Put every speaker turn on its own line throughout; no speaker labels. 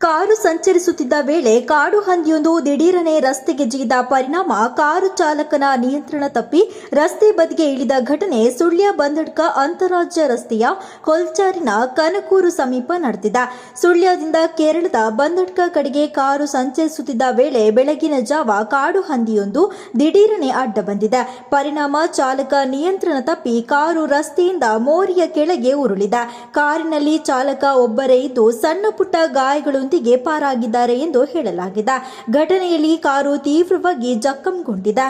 Car ಸಂಚರಿಸುತ್ತಿದ್ದ ವೇಳೆ ಕಾಡು ಹಂದಿಯೊಂದು ದಿಢೀರನೆ ರಸ್ತೆಗೆ ಜಿಗಿದ ಪರಿಣಾಮ ಕಾರು ಚಾಲಕನ ನಿಯಂತ್ರಣ ತಪ್ಪಿ ರಸ್ತೆ ಬದಿಗೆ ಇಳಿದ ಘಟನೆ ಸುಳ್ಯ ಬಂದಡ್ಕ ಅಂತಾರಾಜ್ಯ ರಸ್ತೆಯ ಕೊಲ್ಚಾರಿನ ಕನಕೂರು ಸಮೀಪ ನಡೆದಿದೆ. ಸುಳ್ಯದಿಂದ ಕೇರಳದ ಬಂದಡ್ಕ ಕಡೆಗೆ ಕಾರು ಸಂಚರಿಸುತ್ತಿದ್ದ ವೇಳೆ ಬೆಳಗಿನ ಜಾವ ಕಾಡು ಹಂದಿಯೊಂದು ದಿಢೀರನೆ ಅಡ್ಡ ಬಂದಿದೆ. ಪರಿಣಾಮ ಚಾಲಕ ನಿಯಂತ್ರಣ ತಪ್ಪಿ ಕಾರು ರಸ್ತೆಯಿಂದ ಮೋರಿಯ ಕೆಳಗೆ ಉರುಳಿದೆ. ಕಾರಿನಲ್ಲಿ ಚಾಲಕ ಒಬ್ಬರೇ ಇದ್ದು ಸಣ್ಣ ಪುಟ್ಟ ಗಾಯಗಳೊಂದಿಗೆ ಪಾರಾಗಿದ್ದಾರೆ ಎಂದು ಹೇಳಲಾಗಿದೆ. ಘಟನೆಯಲ್ಲಿ ಕಾರು ತೀವ್ರವಾಗಿ ಜಖಂಗೊಂಡಿದೆ.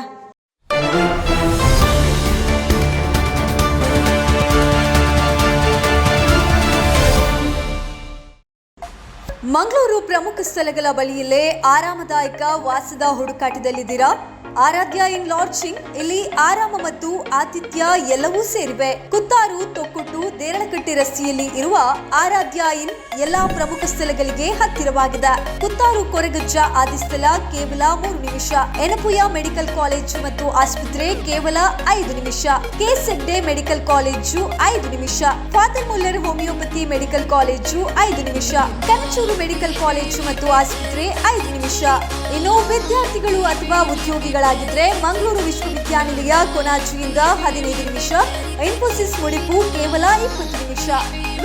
ಮಂಗಳೂರು ಪ್ರಮುಖ ಸ್ಥಳಗಳ ಬಳಿಯಲ್ಲೇ ಆರಾಮದಾಯಕ ವಾಸದ ಹುಡುಕಾಟದಲ್ಲಿದ್ದೀರಾ? ಆರಾಧ್ಯ ಇನ್ ಲಾಡ್ಜಿಂಗ್. ಇಲ್ಲಿ ಆರಾಮ ಮತ್ತು ಆತಿಥ್ಯ ಎಲ್ಲವೂ ಸೇರಿವೆ. ಕುತ್ತಾರು, ತೊಕ್ಕೊಟ್ಟು, ದೇರಳಕಟ್ಟೆ ರಸ್ತೆಯಲ್ಲಿ ಇರುವ ಆರಾಧ್ಯ ಇನ್ ಎಲ್ಲಾ ಪ್ರಮುಖ ಸ್ಥಳಗಳಿಗೆ ಹತ್ತಿರವಾಗಿದೆ. ಕುತ್ತಾರು ಕೊರಗಜ್ಜ ಆದಿಸ್ಥಳ ಕೇವಲ 3 ನಿಮಿಷ. ಎನಪುಯ ಮೆಡಿಕಲ್ ಕಾಲೇಜು ಮತ್ತು ಆಸ್ಪತ್ರೆ ಕೇವಲ 5 ನಿಮಿಷ. ಕೆಸೆಡ್ಡೆ ಮೆಡಿಕಲ್ ಕಾಲೇಜು 5 ನಿಮಿಷ. Father Muller homeopathy medical college 5 ನಿಮಿಷ. ಕನಚೂರು ಮೆಡಿಕಲ್ ಕಾಲೇಜು ಮತ್ತು ಆಸ್ಪತ್ರೆ 5 ನಿಮಿಷ. ಇನ್ನು ವಿದ್ಯಾರ್ಥಿಗಳು ಅಥವಾ ಉದ್ಯೋಗಿಗಳಾಗಿದ್ರೆ ಮಂಗಳೂರು ವಿಶ್ವವಿದ್ಯಾನಿಲಯ ಕೊನಾಜಿಯಿಂದ 15 ನಿಮಿಷ. ಇನ್ಫೋಸಿಸ್ ಮುಡಿಪು ಕೇವಲ 20 ನಿಮಿಷ.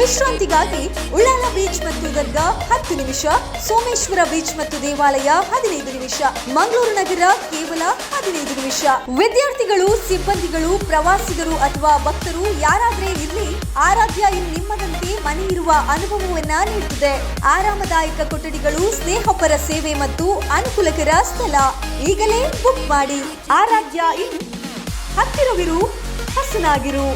ವಿಶ್ರಾಂತಿಗಾಗಿ ಉಳ್ಳಾಲ ಬೀಚ್ ಮತ್ತು ದರ್ಗಾ 10 ನಿಮಿಷ. ಸೋಮೇಶ್ವರ ಬೀಚ್ ಮತ್ತು ದೇವಾಲಯ 15 ನಿಮಿಷ. ಮಂಗಳೂರು ನಗರ ಕೇವಲ 15 ನಿಮಿಷ. ವಿದ್ಯಾರ್ಥಿಗಳು, ಸಿಬ್ಬಂದಿಗಳು, ಪ್ರವಾಸಿಗರು ಅಥವಾ ಭಕ್ತರು ಯಾರಾದ್ರೆ ಇರ್ಲಿ, ಆರಾಧ್ಯ ಇನ್ ನಿಮ್ಮದಂತೆ ಮನೆ ಇರುವ ಅನುಭವವನ್ನ ನೀಡುತ್ತದೆ. ಆರಾಮದಾಯಕ ಕೊಠಡಿಗಳು, ಸ್ನೇಹಪರ ಸೇವೆ ಮತ್ತು ಅನುಕೂಲಕರ ಸ್ಥಳ. ಈಗಲೇ ಬುಕ್ ಮಾಡಿ. ಆರಾಧ್ಯ ಇನ್, ಹತ್ತಿರವಿರು, ಹಸನಾಗಿರು.